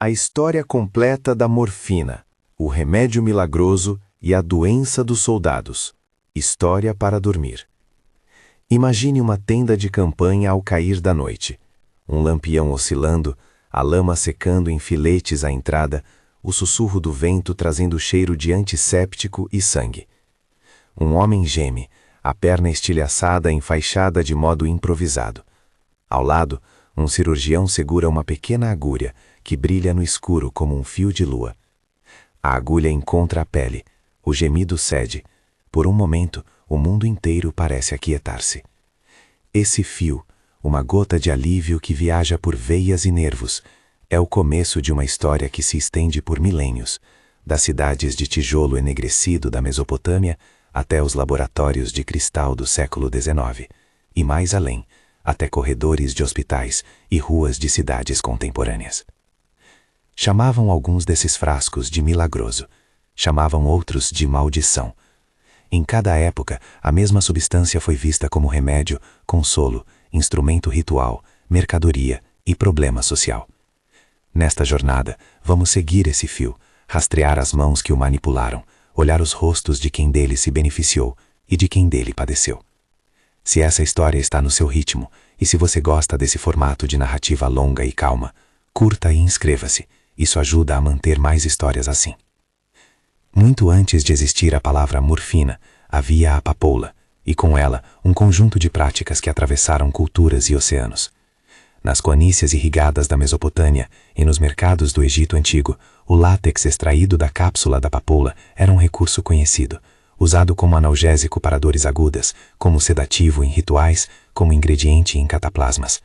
A história completa da morfina, o remédio milagroso e a doença dos soldados. História para dormir. Imagine uma tenda de campanha ao cair da noite. Um lampião oscilando, a lama secando em filetes à entrada, o sussurro do vento trazendo cheiro de antisséptico e sangue. Um homem geme, a perna estilhaçada enfaixada de modo improvisado. Ao lado, um cirurgião segura uma pequena agulha que brilha no escuro como um fio de lua. A agulha encontra a pele, o gemido cede. Por um momento, o mundo inteiro parece aquietar-se. Esse fio, uma gota de alívio que viaja por veias e nervos, é o começo de uma história que se estende por milênios, das cidades de tijolo enegrecido da Mesopotâmia até os laboratórios de cristal do século XIX, e mais além, até corredores de hospitais e ruas de cidades contemporâneas. Chamavam alguns desses frascos de milagroso, chamavam outros de maldição. Em cada época, a mesma substância foi vista como remédio, consolo, instrumento ritual, mercadoria e problema social. Nesta jornada, vamos seguir esse fio, rastrear as mãos que o manipularam, olhar os rostos de quem dele se beneficiou e de quem dele padeceu. Se essa história está no seu ritmo, e se você gosta desse formato de narrativa longa e calma, curta e inscreva-se. Isso ajuda a manter mais histórias assim. Muito antes de existir a palavra morfina, havia a papoula, e com ela um conjunto de práticas que atravessaram culturas e oceanos. Nas planícies irrigadas da Mesopotâmia e nos mercados do Egito Antigo, o látex extraído da cápsula da papoula era um recurso conhecido, usado como analgésico para dores agudas, como sedativo em rituais, como ingrediente em cataplasmas.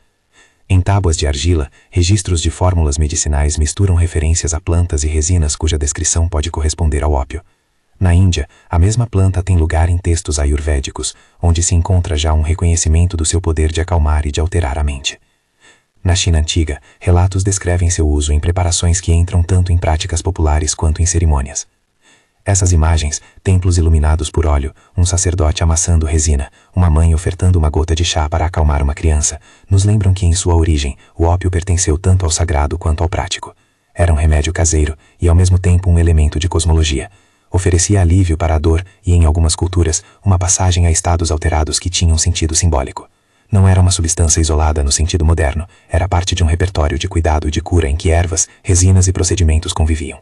Em tábuas de argila, registros de fórmulas medicinais misturam referências a plantas e resinas cuja descrição pode corresponder ao ópio. Na Índia, a mesma planta tem lugar em textos ayurvédicos, onde se encontra já um reconhecimento do seu poder de acalmar e de alterar a mente. Na China antiga, relatos descrevem seu uso em preparações que entram tanto em práticas populares quanto em cerimônias. Essas imagens, templos iluminados por óleo, um sacerdote amassando resina, uma mãe ofertando uma gota de chá para acalmar uma criança, nos lembram que em sua origem, o ópio pertenceu tanto ao sagrado quanto ao prático. Era um remédio caseiro e ao mesmo tempo um elemento de cosmologia. Oferecia alívio para a dor e, em algumas culturas, uma passagem a estados alterados que tinham sentido simbólico. Não era uma substância isolada no sentido moderno, era parte de um repertório de cuidado e de cura em que ervas, resinas e procedimentos conviviam.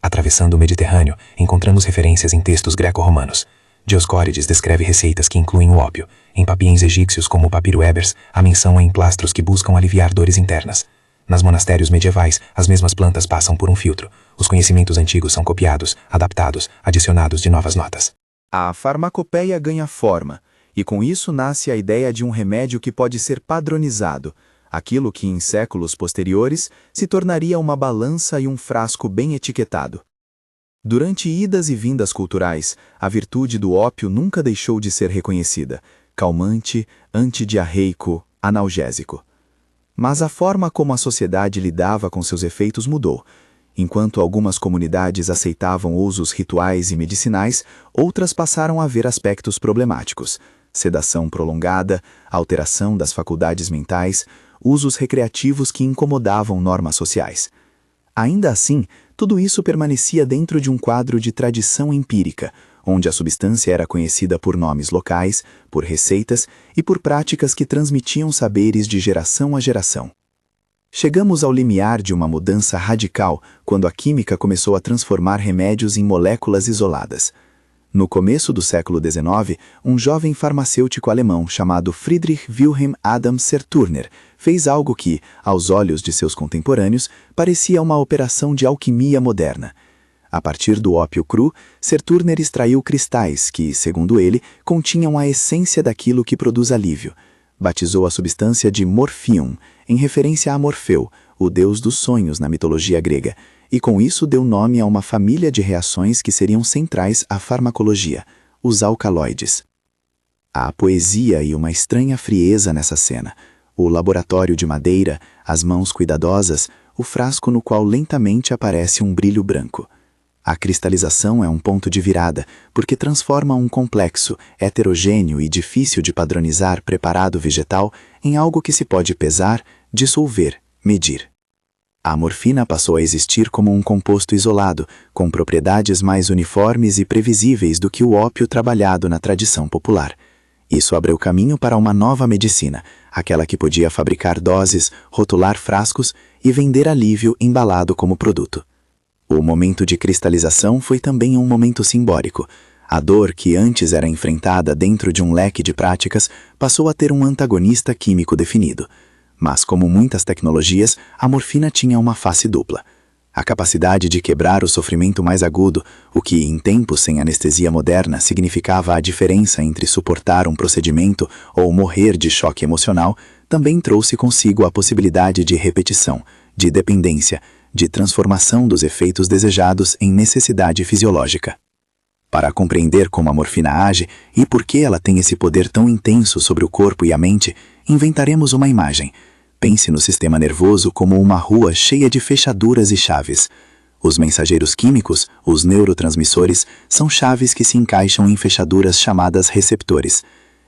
Atravessando o Mediterrâneo, encontramos referências em textos greco-romanos. Dioscórides descreve receitas que incluem o ópio. Em papiens egípcios como o papiro Ebers, há menção a emplastros que buscam aliviar dores internas. Nas monastérios medievais, as mesmas plantas passam por um filtro. Os conhecimentos antigos são copiados, adaptados, adicionados de novas notas. A farmacopeia ganha forma, e com isso nasce a ideia de um remédio que pode ser padronizado, aquilo que em séculos posteriores se tornaria uma balança e um frasco bem etiquetado. Durante idas e vindas culturais, a virtude do ópio nunca deixou de ser reconhecida, calmante, antidiarreico, analgésico. Mas a forma como a sociedade lidava com seus efeitos mudou. Enquanto algumas comunidades aceitavam usos rituais e medicinais, outras passaram a ver aspectos problemáticos: sedação prolongada, alteração das faculdades mentais, usos recreativos que incomodavam normas sociais. Ainda assim, tudo isso permanecia dentro de um quadro de tradição empírica, onde a substância era conhecida por nomes locais, por receitas e por práticas que transmitiam saberes de geração a geração. Chegamos ao limiar de uma mudança radical quando a química começou a transformar remédios em moléculas isoladas. No começo do século XIX, um jovem farmacêutico alemão chamado Friedrich Wilhelm Adam Serturner fez algo que, aos olhos de seus contemporâneos, parecia uma operação de alquimia moderna. A partir do ópio cru, Serturner extraiu cristais que, segundo ele, continham a essência daquilo que produz alívio. Batizou a substância de morphium, em referência a Morfeu, o deus dos sonhos na mitologia grega, e com isso deu nome a uma família de reações que seriam centrais à farmacologia, os alcaloides. Há poesia e uma estranha frieza nessa cena. O laboratório de madeira, as mãos cuidadosas, o frasco no qual lentamente aparece um brilho branco. A cristalização é um ponto de virada, porque transforma um complexo, heterogêneo e difícil de padronizar preparado vegetal em algo que se pode pesar, dissolver, medir. A morfina passou a existir como um composto isolado, com propriedades mais uniformes e previsíveis do que o ópio trabalhado na tradição popular. Isso abriu caminho para uma nova medicina, aquela que podia fabricar doses, rotular frascos e vender alívio embalado como produto. O momento de cristalização foi também um momento simbólico. A dor que antes era enfrentada dentro de um leque de práticas passou a ter um antagonista químico definido. Mas, como muitas tecnologias, a morfina tinha uma face dupla. A capacidade de quebrar o sofrimento mais agudo, o que, em tempos sem anestesia moderna, significava a diferença entre suportar um procedimento ou morrer de choque emocional, também trouxe consigo a possibilidade de repetição, de dependência, de transformação dos efeitos desejados em necessidade fisiológica. Para compreender como a morfina age e por que ela tem esse poder tão intenso sobre o corpo e a mente, inventaremos uma imagem. Pense no sistema nervoso como uma rua cheia de fechaduras e chaves. Os mensageiros químicos, os neurotransmissores, são chaves que se encaixam em fechaduras chamadas receptores.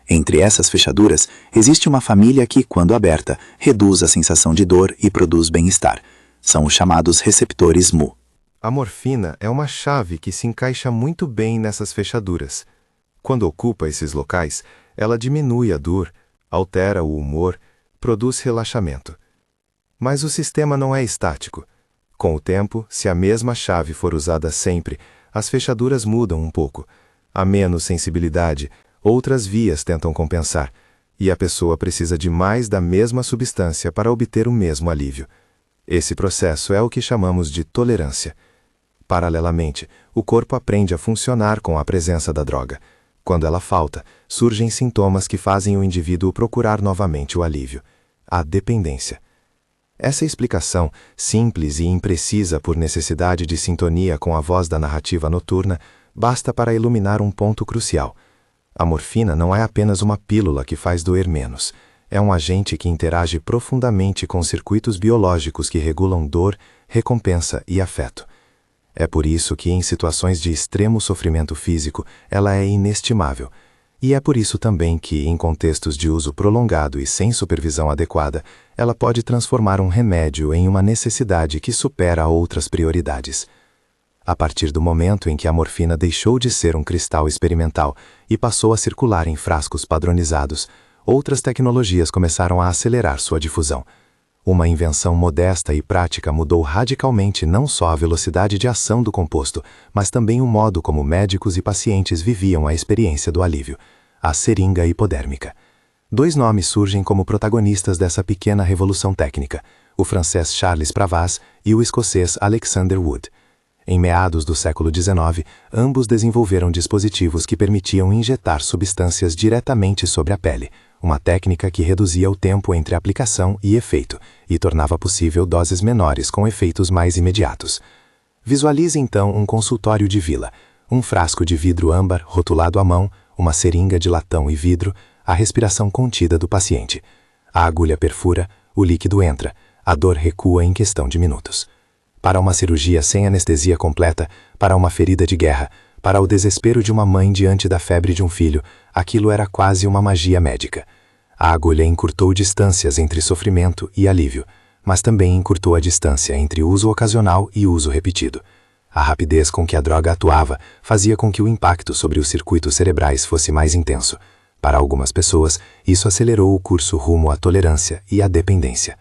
Entre essas fechaduras, existe uma família que, quando aberta, reduz a sensação de dor e produz bem-estar. São os chamados receptores mu. A morfina é uma chave que se encaixa muito bem nessas fechaduras. Quando ocupa esses locais, ela diminui a dor, altera o humor, produz relaxamento. Mas o sistema não é estático. Com o tempo, se a mesma chave for usada sempre, as fechaduras mudam um pouco. Há menos sensibilidade, outras vias tentam compensar, e a pessoa precisa de mais da mesma substância para obter o mesmo alívio. Esse processo é o que chamamos de tolerância. Paralelamente, o corpo aprende a funcionar com a presença da droga. Quando ela falta, surgem sintomas que fazem o indivíduo procurar novamente o alívio: a dependência. Essa explicação, simples e imprecisa por necessidade de sintonia com a voz da narrativa noturna, basta para iluminar um ponto crucial. A morfina não é apenas uma pílula que faz doer menos. É um agente que interage profundamente com circuitos biológicos que regulam dor, recompensa e afeto. É por isso que, em situações de extremo sofrimento físico, ela é inestimável. E é por isso também que, em contextos de uso prolongado e sem supervisão adequada, ela pode transformar um remédio em uma necessidade que supera outras prioridades. A partir do momento em que a morfina deixou de ser um cristal experimental e passou a circular em frascos padronizados, outras tecnologias começaram a acelerar sua difusão. Uma invenção modesta e prática mudou radicalmente não só a velocidade de ação do composto, mas também o modo como médicos e pacientes viviam a experiência do alívio: a seringa hipodérmica. Dois nomes surgem como protagonistas dessa pequena revolução técnica: o francês Charles Pravaz e o escocês Alexander Wood. Em meados do século XIX, ambos desenvolveram dispositivos que permitiam injetar substâncias diretamente sobre a pele, uma técnica que reduzia o tempo entre aplicação e efeito e tornava possível doses menores com efeitos mais imediatos. Visualize então um consultório de vila: um frasco de vidro âmbar rotulado à mão, uma seringa de latão e vidro, a respiração contida do paciente. A agulha perfura, o líquido entra, a dor recua em questão de minutos. Para uma cirurgia sem anestesia completa, para uma ferida de guerra, para o desespero de uma mãe diante da febre de um filho, aquilo era quase uma magia médica. A agulha encurtou distâncias entre sofrimento e alívio, mas também encurtou a distância entre uso ocasional e uso repetido. A rapidez com que a droga atuava fazia com que o impacto sobre os circuitos cerebrais fosse mais intenso. Para algumas pessoas, isso acelerou o curso rumo à tolerância e à dependência.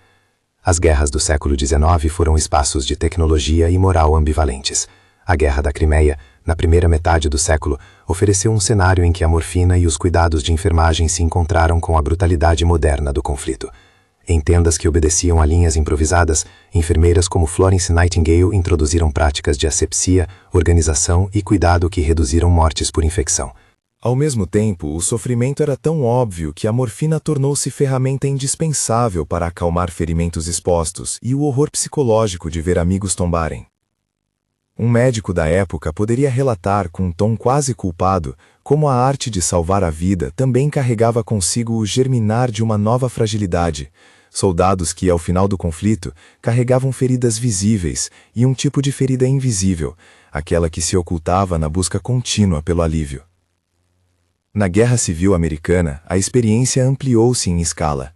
As guerras do século XIX foram espaços de tecnologia e moral ambivalentes. A Guerra da Crimeia, na primeira metade do século, ofereceu um cenário em que a morfina e os cuidados de enfermagem se encontraram com a brutalidade moderna do conflito. Em tendas que obedeciam a linhas improvisadas, enfermeiras como Florence Nightingale introduziram práticas de asepsia, organização e cuidado que reduziram mortes por infecção. Ao mesmo tempo, o sofrimento era tão óbvio que a morfina tornou-se ferramenta indispensável para acalmar ferimentos expostos e o horror psicológico de ver amigos tombarem. Um médico da época poderia relatar com um tom quase culpado como a arte de salvar a vida também carregava consigo o germinar de uma nova fragilidade. Soldados que, ao final do conflito, carregavam feridas visíveis e um tipo de ferida invisível, aquela que se ocultava na busca contínua pelo alívio. Na Guerra Civil Americana, a experiência ampliou-se em escala.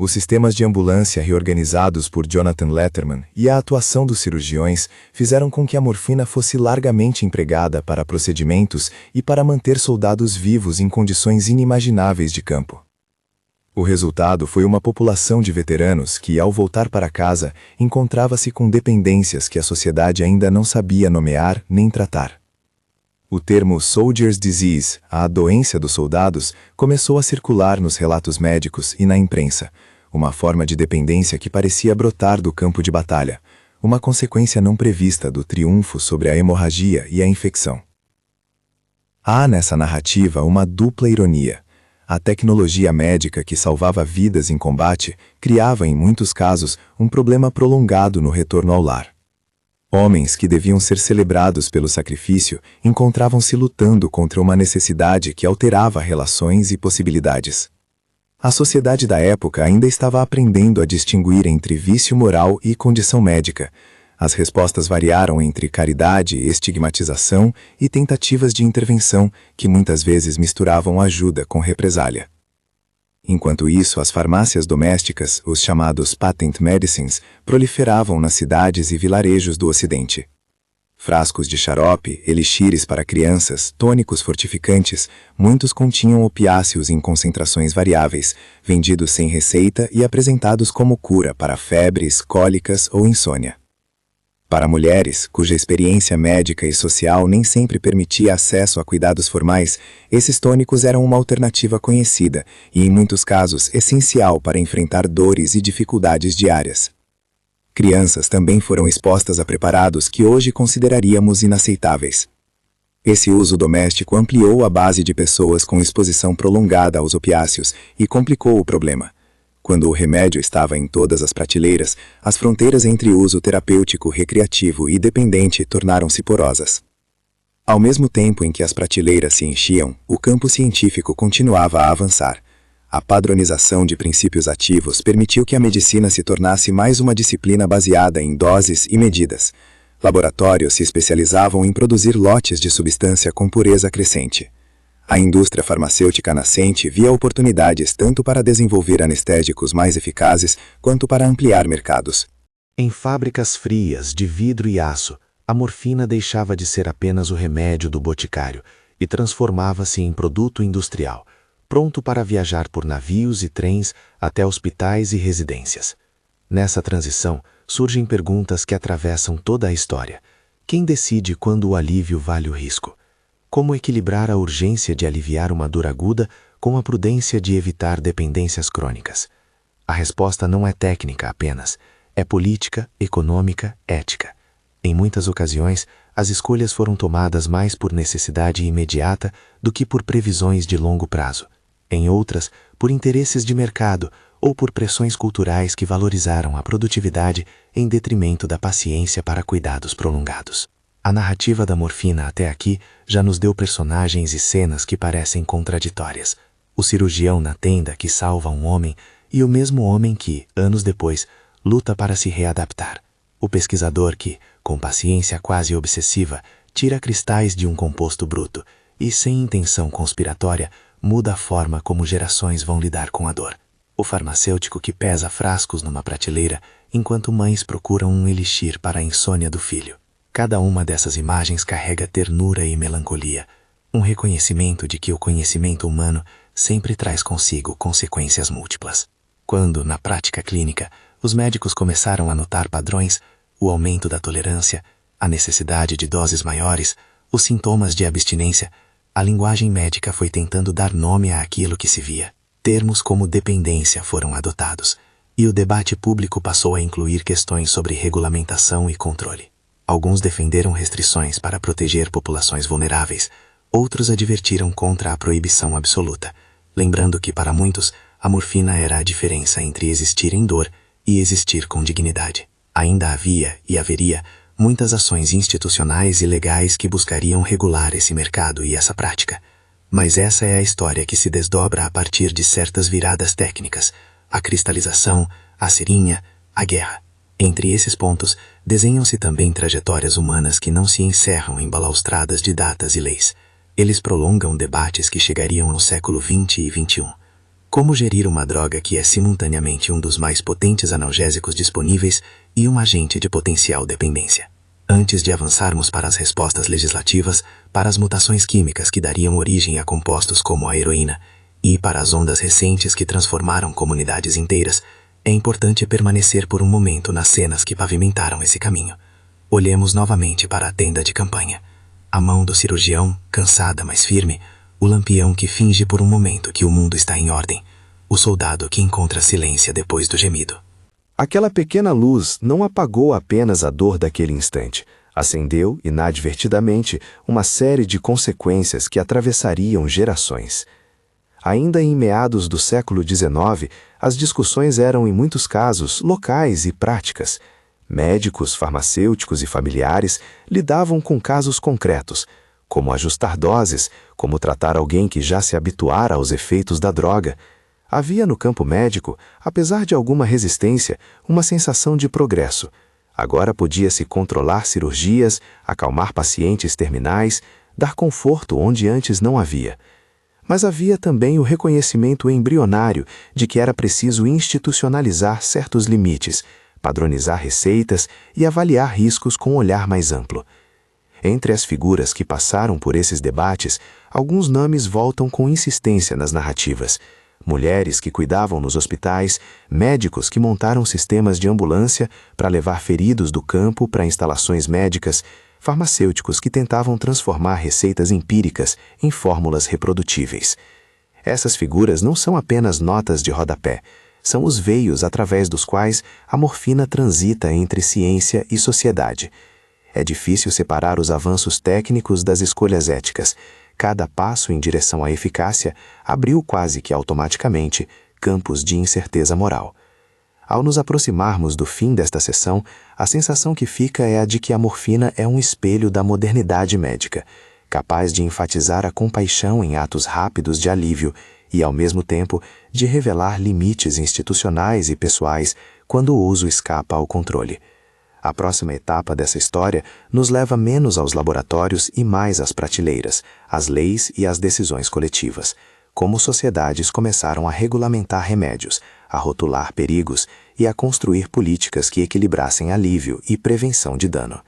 Os sistemas de ambulância reorganizados por Jonathan Letterman e a atuação dos cirurgiões fizeram com que a morfina fosse largamente empregada para procedimentos e para manter soldados vivos em condições inimagináveis de campo. O resultado foi uma população de veteranos que, ao voltar para casa, encontrava-se com dependências que a sociedade ainda não sabia nomear nem tratar. O termo Soldier's Disease, a doença dos soldados, começou a circular nos relatos médicos e na imprensa, uma forma de dependência que parecia brotar do campo de batalha, uma consequência não prevista do triunfo sobre a hemorragia e a infecção. Há nessa narrativa uma dupla ironia. A tecnologia médica que salvava vidas em combate criava, em muitos casos, um problema prolongado no retorno ao lar. Homens que deviam ser celebrados pelo sacrifício encontravam-se lutando contra uma necessidade que alterava relações e possibilidades. A sociedade da época ainda estava aprendendo a distinguir entre vício moral e condição médica. As respostas variaram entre caridade, estigmatização e tentativas de intervenção que muitas vezes misturavam ajuda com represália. Enquanto isso, as farmácias domésticas, os chamados patent medicines, proliferavam nas cidades e vilarejos do Ocidente. Frascos de xarope, elixires para crianças, tônicos fortificantes, muitos continham opiáceos em concentrações variáveis, vendidos sem receita e apresentados como cura para febres, cólicas ou insônia. Para mulheres, cuja experiência médica e social nem sempre permitia acesso a cuidados formais, esses tônicos eram uma alternativa conhecida e, em muitos casos, essencial para enfrentar dores e dificuldades diárias. Crianças também foram expostas a preparados que hoje consideraríamos inaceitáveis. Esse uso doméstico ampliou a base de pessoas com exposição prolongada aos opiáceos e complicou o problema. Quando o remédio estava em todas as prateleiras, as fronteiras entre uso terapêutico, recreativo e dependente tornaram-se porosas. Ao mesmo tempo em que as prateleiras se enchiam, o campo científico continuava a avançar. A padronização de princípios ativos permitiu que a medicina se tornasse mais uma disciplina baseada em doses e medidas. Laboratórios se especializavam em produzir lotes de substância com pureza crescente. A indústria farmacêutica nascente via oportunidades tanto para desenvolver anestésicos mais eficazes quanto para ampliar mercados. Em fábricas frias de vidro e aço, a morfina deixava de ser apenas o remédio do boticário e transformava-se em produto industrial, pronto para viajar por navios e trens até hospitais e residências. Nessa transição, surgem perguntas que atravessam toda a história. Quem decide quando o alívio vale o risco? Como equilibrar a urgência de aliviar uma dor aguda com a prudência de evitar dependências crônicas? A resposta não é técnica apenas, é política, econômica, ética. Em muitas ocasiões, as escolhas foram tomadas mais por necessidade imediata do que por previsões de longo prazo. Em outras, por interesses de mercado ou por pressões culturais que valorizaram a produtividade em detrimento da paciência para cuidados prolongados. A narrativa da morfina até aqui já nos deu personagens e cenas que parecem contraditórias. O cirurgião na tenda que salva um homem e o mesmo homem que, anos depois, luta para se readaptar. O pesquisador que, com paciência quase obsessiva, tira cristais de um composto bruto e, sem intenção conspiratória, muda a forma como gerações vão lidar com a dor. O farmacêutico que pesa frascos numa prateleira enquanto mães procuram um elixir para a insônia do filho. Cada uma dessas imagens carrega ternura e melancolia, um reconhecimento de que o conhecimento humano sempre traz consigo consequências múltiplas. Quando, na prática clínica, os médicos começaram a notar padrões, o aumento da tolerância, a necessidade de doses maiores, os sintomas de abstinência, a linguagem médica foi tentando dar nome àquilo que se via. Termos como dependência foram adotados, e o debate público passou a incluir questões sobre regulamentação e controle. Alguns defenderam restrições para proteger populações vulneráveis, outros advertiram contra a proibição absoluta, lembrando que para muitos a morfina era a diferença entre existir em dor e existir com dignidade. Ainda havia e haveria muitas ações institucionais e legais que buscariam regular esse mercado e essa prática. Mas essa é a história que se desdobra a partir de certas viradas técnicas, a cristalização, a serinha, a guerra. Entre esses pontos, desenham-se também trajetórias humanas que não se encerram em balaustradas de datas e leis. Eles prolongam debates que chegariam ao século XX e XXI. Como gerir uma droga que é simultaneamente um dos mais potentes analgésicos disponíveis e um agente de potencial dependência? Antes de avançarmos para as respostas legislativas, para as mutações químicas que dariam origem a compostos como a heroína e para as ondas recentes que transformaram comunidades inteiras, é importante permanecer por um momento nas cenas que pavimentaram esse caminho. Olhemos novamente para a tenda de campanha. A mão do cirurgião, cansada mas firme, o lampião que finge por um momento que o mundo está em ordem, o soldado que encontra silêncio depois do gemido. Aquela pequena luz não apagou apenas a dor daquele instante. Acendeu, inadvertidamente, uma série de consequências que atravessariam gerações. Ainda em meados do século XIX, as discussões eram, em muitos casos, locais e práticas. Médicos, farmacêuticos e familiares lidavam com casos concretos, como ajustar doses, como tratar alguém que já se habituara aos efeitos da droga. Havia no campo médico, apesar de alguma resistência, uma sensação de progresso. Agora podia-se controlar cirurgias, acalmar pacientes terminais, dar conforto onde antes não havia. Mas havia também o reconhecimento embrionário de que era preciso institucionalizar certos limites, padronizar receitas e avaliar riscos com um olhar mais amplo. Entre as figuras que passaram por esses debates, alguns nomes voltam com insistência nas narrativas. Mulheres que cuidavam nos hospitais, médicos que montaram sistemas de ambulância para levar feridos do campo para instalações médicas, farmacêuticos que tentavam transformar receitas empíricas em fórmulas reprodutíveis. Essas figuras não são apenas notas de rodapé, são os veios através dos quais a morfina transita entre ciência e sociedade. É difícil separar os avanços técnicos das escolhas éticas. Cada passo em direção à eficácia abriu quase que automaticamente campos de incerteza moral. Ao nos aproximarmos do fim desta sessão, a sensação que fica é a de que a morfina é um espelho da modernidade médica, capaz de enfatizar a compaixão em atos rápidos de alívio e, ao mesmo tempo, de revelar limites institucionais e pessoais quando o uso escapa ao controle. A próxima etapa dessa história nos leva menos aos laboratórios e mais às prateleiras, às leis e às decisões coletivas. Como sociedades começaram a regulamentar remédios, a rotular perigos e a construir políticas que equilibrassem alívio e prevenção de dano.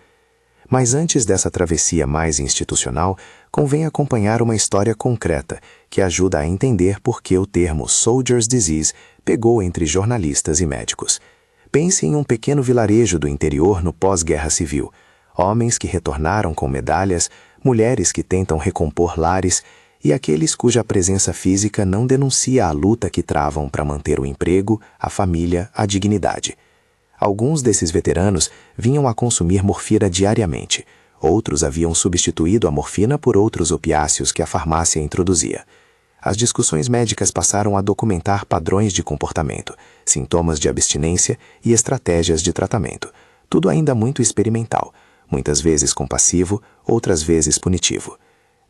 Mas antes dessa travessia mais institucional, convém acompanhar uma história concreta que ajuda a entender por que o termo Soldier's Disease pegou entre jornalistas e médicos. Pense em um pequeno vilarejo do interior no pós-guerra civil. Homens que retornaram com medalhas, mulheres que tentam recompor lares e aqueles cuja presença física não denuncia a luta que travam para manter o emprego, a família, a dignidade. Alguns desses veteranos vinham a consumir morfina diariamente. Outros haviam substituído a morfina por outros opiáceos que a farmácia introduzia. As discussões médicas passaram a documentar padrões de comportamento, sintomas de abstinência e estratégias de tratamento. Tudo ainda muito experimental, muitas vezes compassivo, outras vezes punitivo.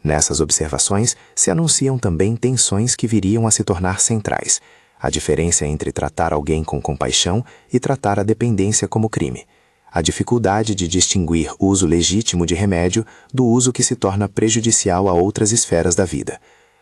Nessas observações se anunciam também tensões que viriam a se tornar centrais. A diferença entre tratar alguém com compaixão e tratar a dependência como crime. A dificuldade de distinguir uso legítimo de remédio do uso que se torna prejudicial a outras esferas da vida.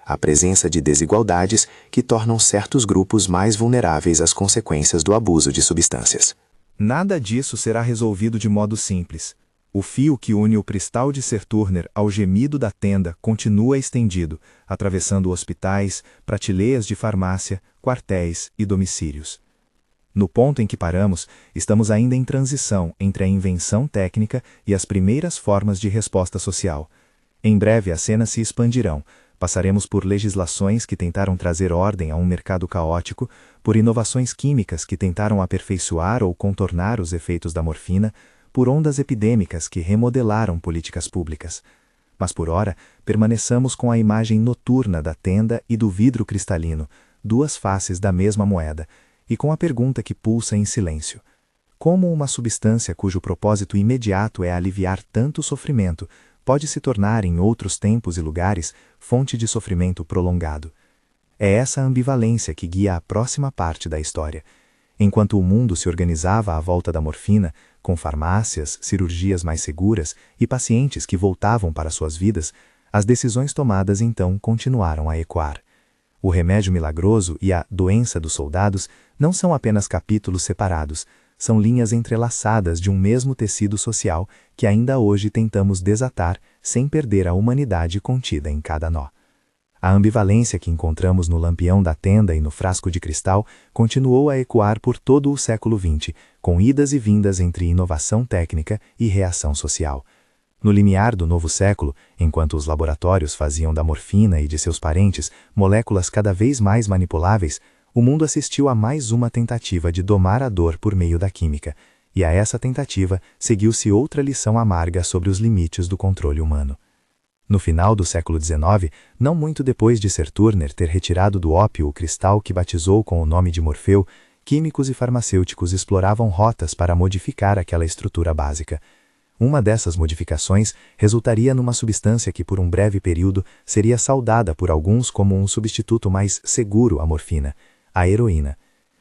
A presença de desigualdades que tornam certos grupos mais vulneráveis às consequências do abuso de substâncias. Nada disso será resolvido de modo simples. O fio que une o cristal de Sir Turner ao gemido da tenda continua estendido, atravessando hospitais, prateleiras de farmácia, quartéis e domicílios. No ponto em que paramos, estamos ainda em transição entre a invenção técnica e as primeiras formas de resposta social. Em breve as cenas se expandirão. Passaremos por legislações que tentaram trazer ordem a um mercado caótico, por inovações químicas que tentaram aperfeiçoar ou contornar os efeitos da morfina, por ondas epidêmicas que remodelaram políticas públicas. Mas por ora, permaneçamos com a imagem noturna da tenda e do vidro cristalino, duas faces da mesma moeda, e com a pergunta que pulsa em silêncio. Como uma substância cujo propósito imediato é aliviar tanto sofrimento, pode se tornar, em outros tempos e lugares, fonte de sofrimento prolongado? É essa ambivalência que guia a próxima parte da história. Enquanto o mundo se organizava à volta da morfina, com farmácias, cirurgias mais seguras e pacientes que voltavam para suas vidas, as decisões tomadas então continuaram a ecoar. O remédio milagroso e a doença dos soldados não são apenas capítulos separados, são linhas entrelaçadas de um mesmo tecido social que ainda hoje tentamos desatar sem perder a humanidade contida em cada nó. A ambivalência que encontramos no lampião da tenda e no frasco de cristal continuou a ecoar por todo o século XX, com idas e vindas entre inovação técnica e reação social. No limiar do novo século, enquanto os laboratórios faziam da morfina e de seus parentes moléculas cada vez mais manipuláveis, o mundo assistiu a mais uma tentativa de domar a dor por meio da química, e a essa tentativa seguiu-se outra lição amarga sobre os limites do controle humano. No final do século XIX, não muito depois de Sir Turner ter retirado do ópio o cristal que batizou com o nome de Morfeu, químicos e farmacêuticos exploravam rotas para modificar aquela estrutura básica. Uma dessas modificações resultaria numa substância que por um breve período seria saudada por alguns como um substituto mais seguro à morfina, a heroína.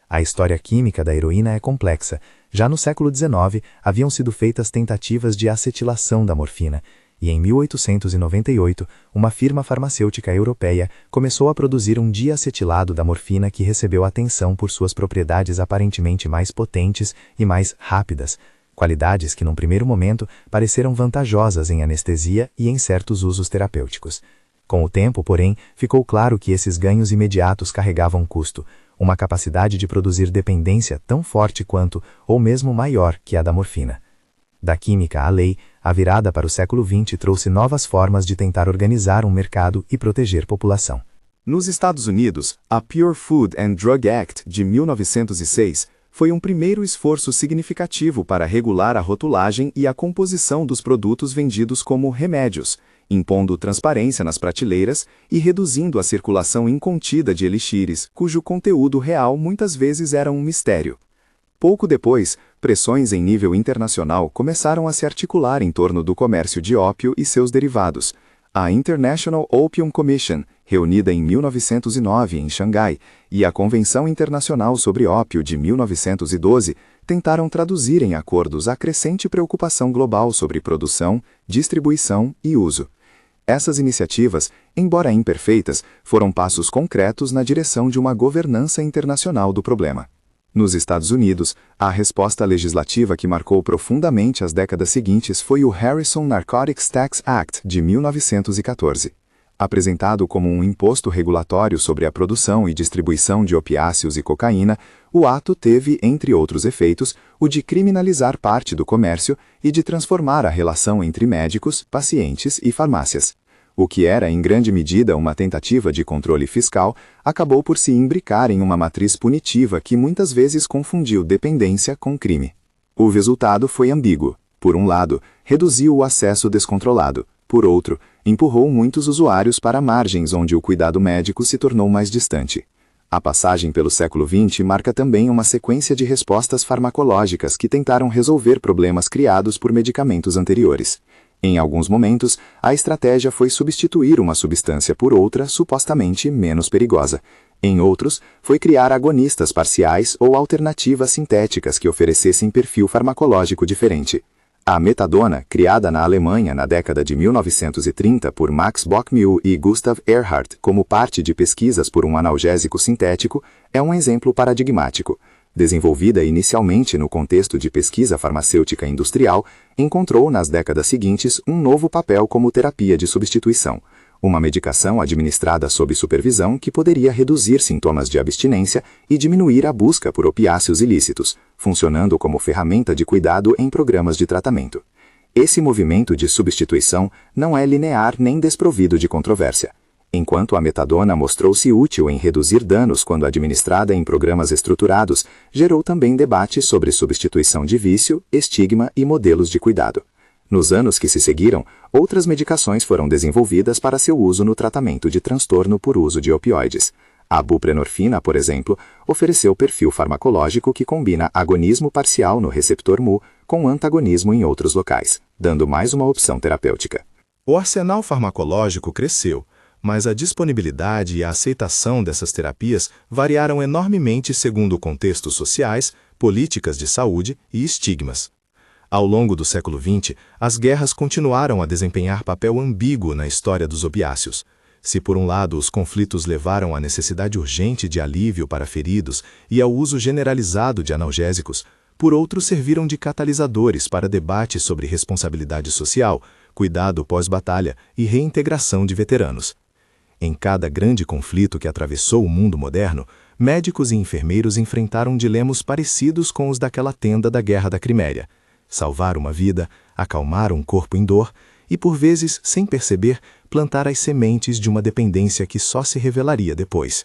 A história química da heroína é complexa. Já no século XIX, haviam sido feitas tentativas de acetilação da morfina, e em 1898, uma firma farmacêutica europeia começou a produzir um diacetilado da morfina que recebeu atenção por suas propriedades aparentemente mais potentes e mais rápidas, qualidades que num primeiro momento pareceram vantajosas em anestesia e em certos usos terapêuticos. Com o tempo, porém, ficou claro que esses ganhos imediatos carregavam custo, uma capacidade de produzir dependência tão forte quanto, ou mesmo maior, que a da morfina. Da química à lei, a virada para o século XX trouxe novas formas de tentar organizar um mercado e proteger população. Nos Estados Unidos, a Pure Food and Drug Act de 1906 foi um primeiro esforço significativo para regular a rotulagem e a composição dos produtos vendidos como remédios, impondo transparência nas prateleiras e reduzindo a circulação incontida de elixires, cujo conteúdo real muitas vezes era um mistério. Pouco depois, pressões em nível internacional começaram a se articular em torno do comércio de ópio e seus derivados. A International Opium Commission, reunida em 1909 em Xangai, e a Convenção Internacional sobre Ópio de 1912 tentaram traduzir em acordos a crescente preocupação global sobre produção, distribuição e uso. Essas iniciativas, embora imperfeitas, foram passos concretos na direção de uma governança internacional do problema. Nos Estados Unidos, a resposta legislativa que marcou profundamente as décadas seguintes foi o Harrison Narcotics Tax Act de 1914. Apresentado como um imposto regulatório sobre a produção e distribuição de opiáceos e cocaína, o ato teve, entre outros efeitos, o de criminalizar parte do comércio e de transformar a relação entre médicos, pacientes e farmácias. O que era em grande medida uma tentativa de controle fiscal, acabou por se imbricar em uma matriz punitiva que muitas vezes confundiu dependência com crime. O resultado foi ambíguo. Por um lado, reduziu o acesso descontrolado. Por outro, empurrou muitos usuários para margens onde o cuidado médico se tornou mais distante. A passagem pelo século XX marca também uma sequência de respostas farmacológicas que tentaram resolver problemas criados por medicamentos anteriores. Em alguns momentos, a estratégia foi substituir uma substância por outra supostamente menos perigosa. Em outros, foi criar agonistas parciais ou alternativas sintéticas que oferecessem perfil farmacológico diferente. A metadona, criada na Alemanha na década de 1930 por Max Bockmühl e Gustav Erhard como parte de pesquisas por um analgésico sintético, é um exemplo paradigmático. Desenvolvida inicialmente no contexto de pesquisa farmacêutica industrial, encontrou nas décadas seguintes um novo papel como terapia de substituição, uma medicação administrada sob supervisão que poderia reduzir sintomas de abstinência e diminuir a busca por opiáceos ilícitos, funcionando como ferramenta de cuidado em programas de tratamento. Esse movimento de substituição não é linear nem desprovido de controvérsia. Enquanto a metadona mostrou-se útil em reduzir danos quando administrada em programas estruturados, gerou também debate sobre substituição de vício, estigma e modelos de cuidado. Nos anos que se seguiram, outras medicações foram desenvolvidas para seu uso no tratamento de transtorno por uso de opioides. A buprenorfina, por exemplo, ofereceu perfil farmacológico que combina agonismo parcial no receptor mu com antagonismo em outros locais, dando mais uma opção terapêutica. O arsenal farmacológico cresceu, mas a disponibilidade e a aceitação dessas terapias variaram enormemente segundo contextos sociais, políticas de saúde e estigmas. Ao longo do século XX, as guerras continuaram a desempenhar papel ambíguo na história dos opiáceos. Se por um lado os conflitos levaram à necessidade urgente de alívio para feridos e ao uso generalizado de analgésicos, por outro serviram de catalisadores para debates sobre responsabilidade social, cuidado pós-batalha e reintegração de veteranos. Em cada grande conflito que atravessou o mundo moderno, médicos e enfermeiros enfrentaram dilemas parecidos com os daquela tenda da Guerra da Crimeia: salvar uma vida, acalmar um corpo em dor e, por vezes, sem perceber, plantar as sementes de uma dependência que só se revelaria depois.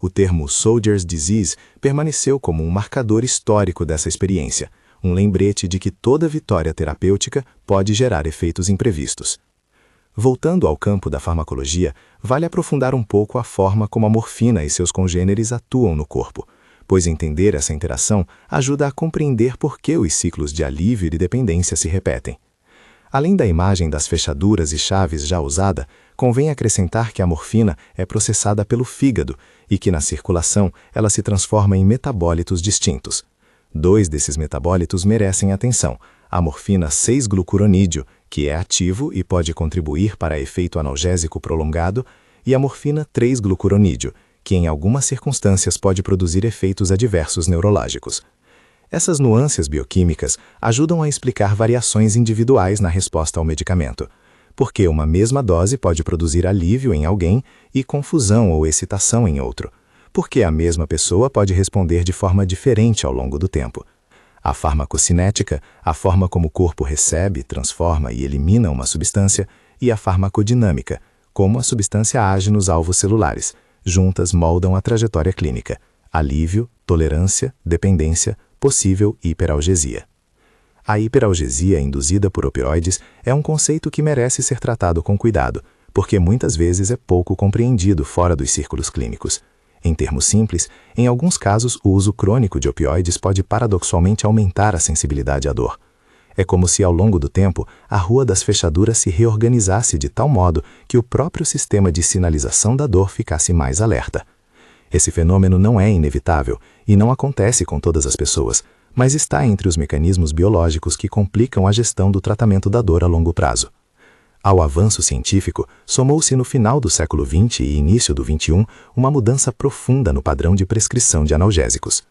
O termo Soldier's Disease permaneceu como um marcador histórico dessa experiência, um lembrete de que toda vitória terapêutica pode gerar efeitos imprevistos. Voltando ao campo da farmacologia, vale aprofundar um pouco a forma como a morfina e seus congêneres atuam no corpo, pois entender essa interação ajuda a compreender por que os ciclos de alívio e de dependência se repetem. Além da imagem das fechaduras e chaves já usada, convém acrescentar que a morfina é processada pelo fígado e que na circulação ela se transforma em metabólitos distintos. 2 desses metabólitos merecem atenção: a morfina 6-glucuronídeo, que é ativo e pode contribuir para efeito analgésico prolongado, e a morfina 3-glucuronídeo, que em algumas circunstâncias pode produzir efeitos adversos neurológicos. Essas nuances bioquímicas ajudam a explicar variações individuais na resposta ao medicamento, porque uma mesma dose pode produzir alívio em alguém e confusão ou excitação em outro, porque a mesma pessoa pode responder de forma diferente ao longo do tempo. A farmacocinética, a forma como o corpo recebe, transforma e elimina uma substância, e a farmacodinâmica, como a substância age nos alvos celulares, juntas moldam a trajetória clínica: alívio, tolerância, dependência, possível hiperalgesia. A hiperalgesia induzida por opioides é um conceito que merece ser tratado com cuidado, porque muitas vezes é pouco compreendido fora dos círculos clínicos. Em termos simples, em alguns casos o uso crônico de opioides pode paradoxalmente aumentar a sensibilidade à dor. É como se ao longo do tempo a rua das fechaduras se reorganizasse de tal modo que o próprio sistema de sinalização da dor ficasse mais alerta. Esse fenômeno não é inevitável e não acontece com todas as pessoas, mas está entre os mecanismos biológicos que complicam a gestão do tratamento da dor a longo prazo. Ao avanço científico, somou-se no final do século XX e início do XXI uma mudança profunda no padrão de prescrição de analgésicos.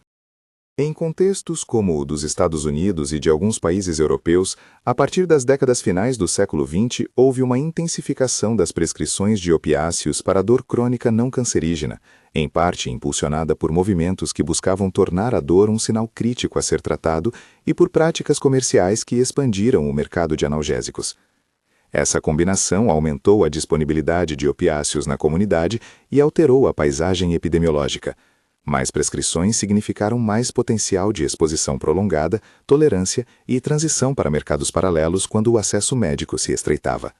Em contextos como o dos Estados Unidos e de alguns países europeus, a partir das décadas finais do século XX, houve uma intensificação das prescrições de opiáceos para a dor crônica não cancerígena, em parte impulsionada por movimentos que buscavam tornar a dor um sinal crítico a ser tratado e por práticas comerciais que expandiram o mercado de analgésicos. Essa combinação aumentou a disponibilidade de opiáceos na comunidade e alterou a paisagem epidemiológica. Mais prescrições significaram mais potencial de exposição prolongada, tolerância e transição para mercados paralelos quando o acesso médico se estreitava.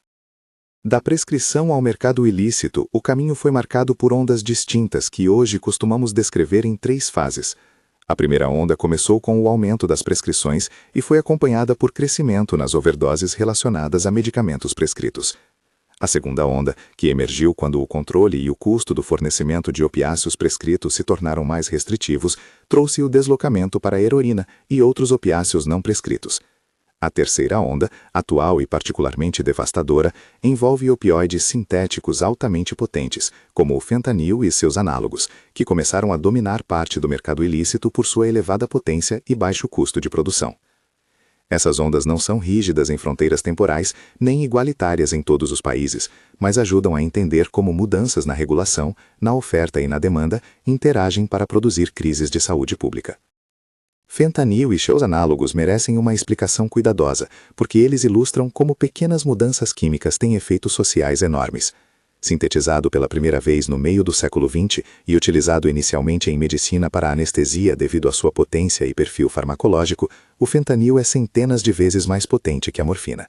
Da prescrição ao mercado ilícito, o caminho foi marcado por ondas distintas que hoje costumamos descrever em 3 fases. A primeira onda começou com o aumento das prescrições e foi acompanhada por crescimento nas overdoses relacionadas a medicamentos prescritos. A segunda onda, que emergiu quando o controle e o custo do fornecimento de opiáceos prescritos se tornaram mais restritivos, trouxe o deslocamento para a heroína e outros opiáceos não prescritos. A terceira onda, atual e particularmente devastadora, envolve opioides sintéticos altamente potentes, como o fentanil e seus análogos, que começaram a dominar parte do mercado ilícito por sua elevada potência e baixo custo de produção. Essas ondas não são rígidas em fronteiras temporais, nem igualitárias em todos os países, mas ajudam a entender como mudanças na regulação, na oferta e na demanda interagem para produzir crises de saúde pública. Fentanil e seus análogos merecem uma explicação cuidadosa, porque eles ilustram como pequenas mudanças químicas têm efeitos sociais enormes. Sintetizado pela primeira vez no meio do século XX e utilizado inicialmente em medicina para anestesia devido à sua potência e perfil farmacológico, o fentanil é centenas de vezes mais potente que a morfina.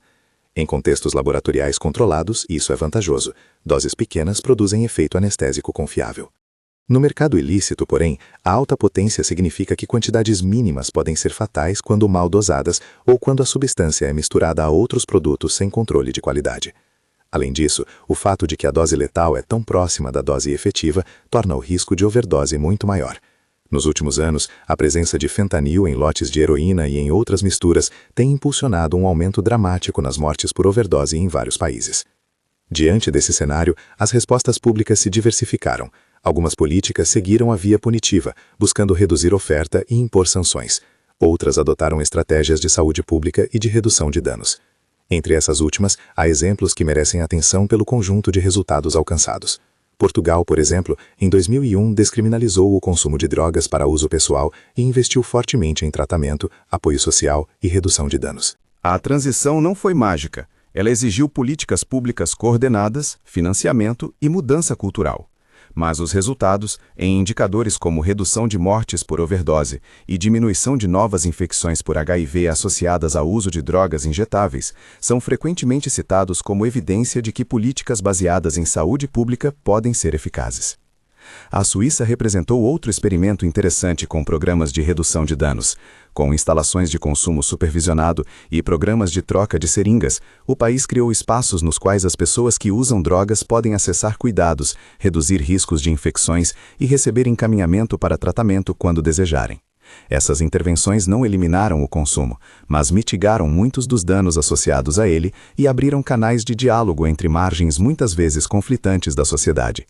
Em contextos laboratoriais controlados, isso é vantajoso. Doses pequenas produzem efeito anestésico confiável. No mercado ilícito, porém, a alta potência significa que quantidades mínimas podem ser fatais quando mal dosadas ou quando a substância é misturada a outros produtos sem controle de qualidade. Além disso, o fato de que a dose letal é tão próxima da dose efetiva torna o risco de overdose muito maior. Nos últimos anos, a presença de fentanil em lotes de heroína e em outras misturas tem impulsionado um aumento dramático nas mortes por overdose em vários países. Diante desse cenário, as respostas públicas se diversificaram. Algumas políticas seguiram a via punitiva, buscando reduzir oferta e impor sanções. Outras adotaram estratégias de saúde pública e de redução de danos. Entre essas últimas, há exemplos que merecem atenção pelo conjunto de resultados alcançados. Portugal, por exemplo, em 2001 descriminalizou o consumo de drogas para uso pessoal e investiu fortemente em tratamento, apoio social e redução de danos. A transição não foi mágica. Ela exigiu políticas públicas coordenadas, financiamento e mudança cultural. Mas os resultados, em indicadores como redução de mortes por overdose e diminuição de novas infecções por HIV associadas ao uso de drogas injetáveis, são frequentemente citados como evidência de que políticas baseadas em saúde pública podem ser eficazes. A Suíça representou outro experimento interessante com programas de redução de danos. Com instalações de consumo supervisionado e programas de troca de seringas, o país criou espaços nos quais as pessoas que usam drogas podem acessar cuidados, reduzir riscos de infecções e receber encaminhamento para tratamento quando desejarem. Essas intervenções não eliminaram o consumo, mas mitigaram muitos dos danos associados a ele e abriram canais de diálogo entre margens muitas vezes conflitantes da sociedade.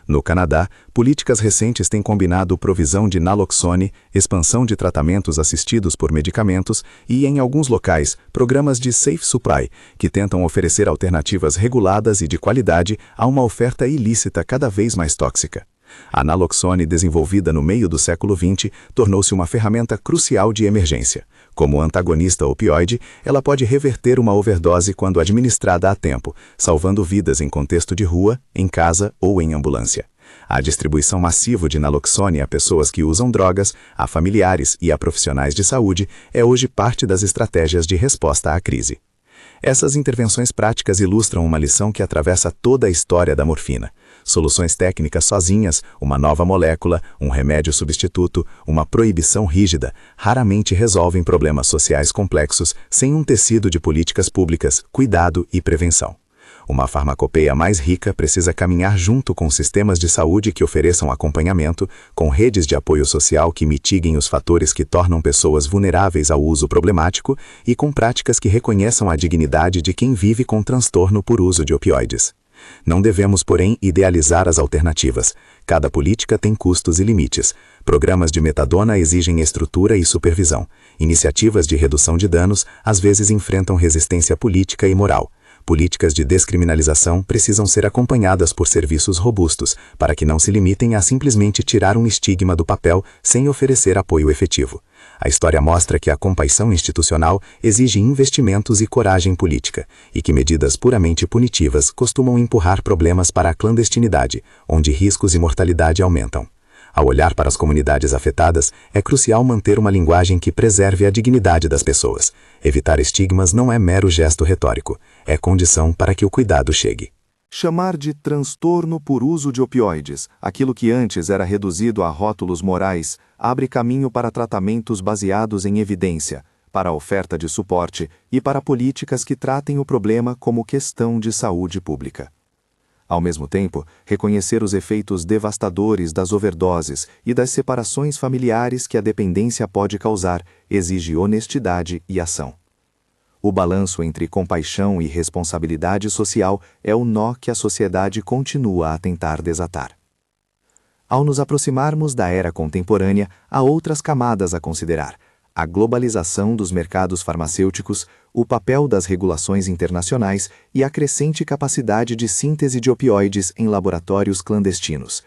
No Canadá, políticas recentes têm combinado provisão de naloxone, expansão de tratamentos assistidos por medicamentos e, em alguns locais, programas de safe supply, que tentam oferecer alternativas reguladas e de qualidade a uma oferta ilícita cada vez mais tóxica. A naloxone, desenvolvida no meio do século XX, tornou-se uma ferramenta crucial de emergência. Como antagonista opioide, ela pode reverter uma overdose quando administrada a tempo, salvando vidas em contexto de rua, em casa ou em ambulância. A distribuição massiva de naloxone a pessoas que usam drogas, a familiares e a profissionais de saúde é hoje parte das estratégias de resposta à crise. Essas intervenções práticas ilustram uma lição que atravessa toda a história da morfina. Soluções técnicas sozinhas, uma nova molécula, um remédio substituto, uma proibição rígida, raramente resolvem problemas sociais complexos sem um tecido de políticas públicas, cuidado e prevenção. Uma farmacopeia mais rica precisa caminhar junto com sistemas de saúde que ofereçam acompanhamento, com redes de apoio social que mitiguem os fatores que tornam pessoas vulneráveis ao uso problemático e com práticas que reconheçam a dignidade de quem vive com transtorno por uso de opioides. Não devemos, porém, idealizar as alternativas. Cada política tem custos e limites. Programas de metadona exigem estrutura e supervisão. Iniciativas de redução de danos às vezes enfrentam resistência política e moral. Políticas de descriminalização precisam ser acompanhadas por serviços robustos, para que não se limitem a simplesmente tirar um estigma do papel sem oferecer apoio efetivo. A história mostra que a compaixão institucional exige investimentos e coragem política, e que medidas puramente punitivas costumam empurrar problemas para a clandestinidade, onde riscos e mortalidade aumentam. Ao olhar para as comunidades afetadas, é crucial manter uma linguagem que preserve a dignidade das pessoas. Evitar estigmas não é mero gesto retórico, é condição para que o cuidado chegue. Chamar de transtorno por uso de opioides, aquilo que antes era reduzido a rótulos morais, abre caminho para tratamentos baseados em evidência, para a oferta de suporte e para políticas que tratem o problema como questão de saúde pública. Ao mesmo tempo, reconhecer os efeitos devastadores das overdoses e das separações familiares que a dependência pode causar exige honestidade e ação. O balanço entre compaixão e responsabilidade social é o nó que a sociedade continua a tentar desatar. Ao nos aproximarmos da era contemporânea, há outras camadas a considerar: a globalização dos mercados farmacêuticos, o papel das regulações internacionais e a crescente capacidade de síntese de opioides em laboratórios clandestinos.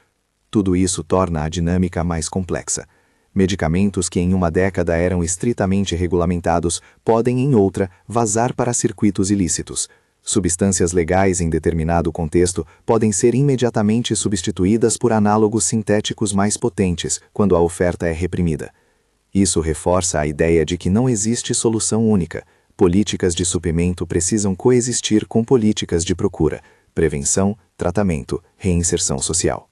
Tudo isso torna a dinâmica mais complexa. Medicamentos que em uma década eram estritamente regulamentados podem, em outra, vazar para circuitos ilícitos. Substâncias legais em determinado contexto podem ser imediatamente substituídas por análogos sintéticos mais potentes quando a oferta é reprimida. Isso reforça a ideia de que não existe solução única. Políticas de suprimento precisam coexistir com políticas de procura, prevenção, tratamento, reinserção social.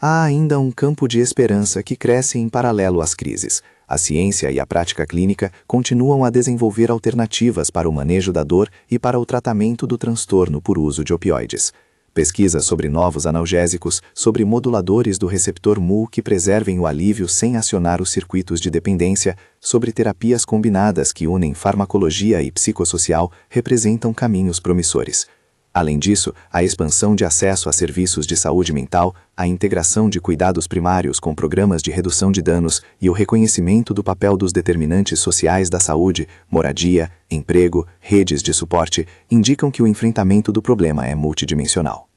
Há ainda um campo de esperança que cresce em paralelo às crises. A ciência e a prática clínica continuam a desenvolver alternativas para o manejo da dor e para o tratamento do transtorno por uso de opioides. Pesquisas sobre novos analgésicos, sobre moduladores do receptor mu que preservem o alívio sem acionar os circuitos de dependência, sobre terapias combinadas que unem farmacologia e psicossocial, representam caminhos promissores. Além disso, a expansão de acesso a serviços de saúde mental, a integração de cuidados primários com programas de redução de danos e o reconhecimento do papel dos determinantes sociais da saúde, moradia, emprego, redes de suporte, indicam que o enfrentamento do problema é multidimensional.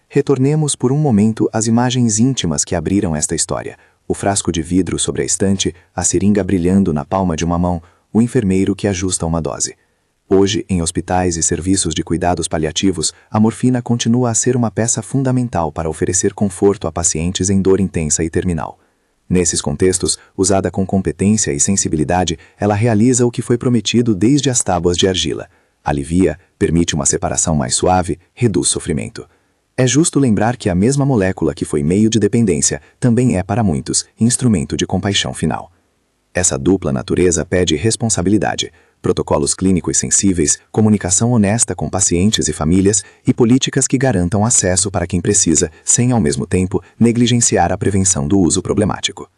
Retornemos por um momento às imagens íntimas que abriram esta história: o frasco de vidro sobre a estante, a seringa brilhando na palma de uma mão, o enfermeiro que ajusta uma dose. Hoje, em hospitais e serviços de cuidados paliativos, a morfina continua a ser uma peça fundamental para oferecer conforto a pacientes em dor intensa e terminal. Nesses contextos, usada com competência e sensibilidade, ela realiza o que foi prometido desde as tábuas de argila. Alivia, permite uma separação mais suave, reduz sofrimento. É justo lembrar que a mesma molécula que foi meio de dependência também é, para muitos, instrumento de compaixão final. Essa dupla natureza pede responsabilidade, protocolos clínicos sensíveis, comunicação honesta com pacientes e famílias e políticas que garantam acesso para quem precisa, sem, ao mesmo tempo, negligenciar a prevenção do uso problemático.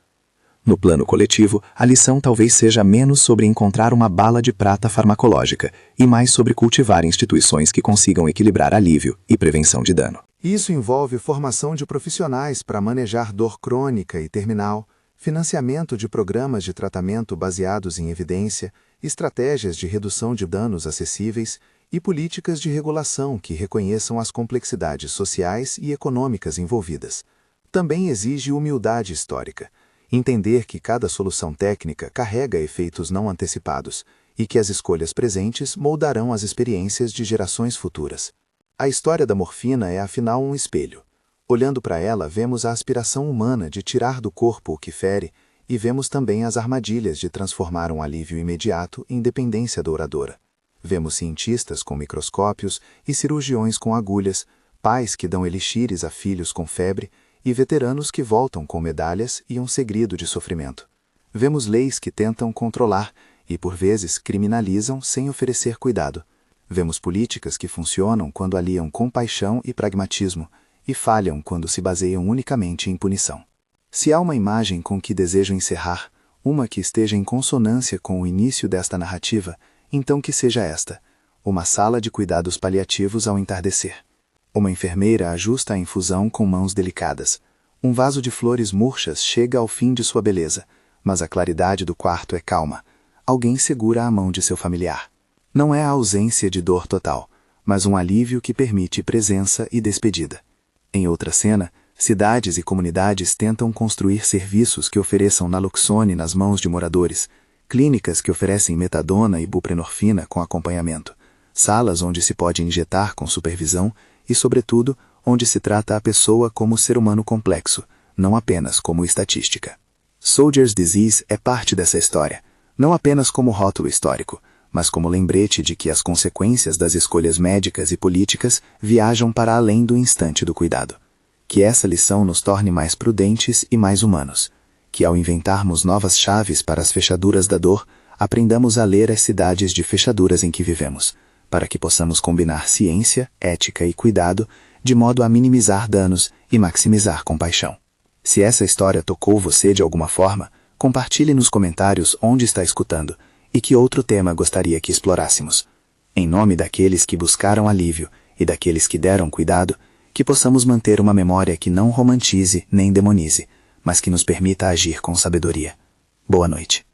No plano coletivo, a lição talvez seja menos sobre encontrar uma bala de prata farmacológica e mais sobre cultivar instituições que consigam equilibrar alívio e prevenção de dano. Isso envolve formação de profissionais para manejar dor crônica e terminal, financiamento de programas de tratamento baseados em evidência, estratégias de redução de danos acessíveis e políticas de regulação que reconheçam as complexidades sociais e econômicas envolvidas. Também exige humildade histórica, entender que cada solução técnica carrega efeitos não antecipados e que as escolhas presentes moldarão as experiências de gerações futuras. A história da morfina é, afinal, um espelho. Olhando para ela, vemos a aspiração humana de tirar do corpo o que fere e vemos também as armadilhas de transformar um alívio imediato em dependência douradora. Vemos cientistas com microscópios e cirurgiões com agulhas, pais que dão elixires a filhos com febre e veteranos que voltam com medalhas e um segredo de sofrimento. Vemos leis que tentam controlar e, por vezes, criminalizam sem oferecer cuidado. Vemos políticas que funcionam quando aliam compaixão e pragmatismo, e falham quando se baseiam unicamente em punição. Se há uma imagem com que desejo encerrar, uma que esteja em consonância com o início desta narrativa, então que seja esta: uma sala de cuidados paliativos ao entardecer. Uma enfermeira ajusta a infusão com mãos delicadas. Um vaso de flores murchas chega ao fim de sua beleza, mas a claridade do quarto é calma. Alguém segura a mão de seu familiar. Não é a ausência de dor total, mas um alívio que permite presença e despedida. Em outra cena, cidades e comunidades tentam construir serviços que ofereçam naloxone nas mãos de moradores, clínicas que oferecem metadona e buprenorfina com acompanhamento, salas onde se pode injetar com supervisão e, sobretudo, onde se trata a pessoa como ser humano complexo, não apenas como estatística. Soldier's Disease é parte dessa história, não apenas como rótulo histórico, mas como lembrete de que as consequências das escolhas médicas e políticas viajam para além do instante do cuidado. Que essa lição nos torne mais prudentes e mais humanos. Que ao inventarmos novas chaves para as fechaduras da dor, aprendamos a ler as cidades de fechaduras em que vivemos, para que possamos combinar ciência, ética e cuidado, de modo a minimizar danos e maximizar compaixão. Se essa história tocou você de alguma forma, compartilhe nos comentários onde está escutando, e que outro tema gostaria que explorássemos. Em nome daqueles que buscaram alívio e daqueles que deram cuidado, que possamos manter uma memória que não romantize nem demonize, mas que nos permita agir com sabedoria. Boa noite.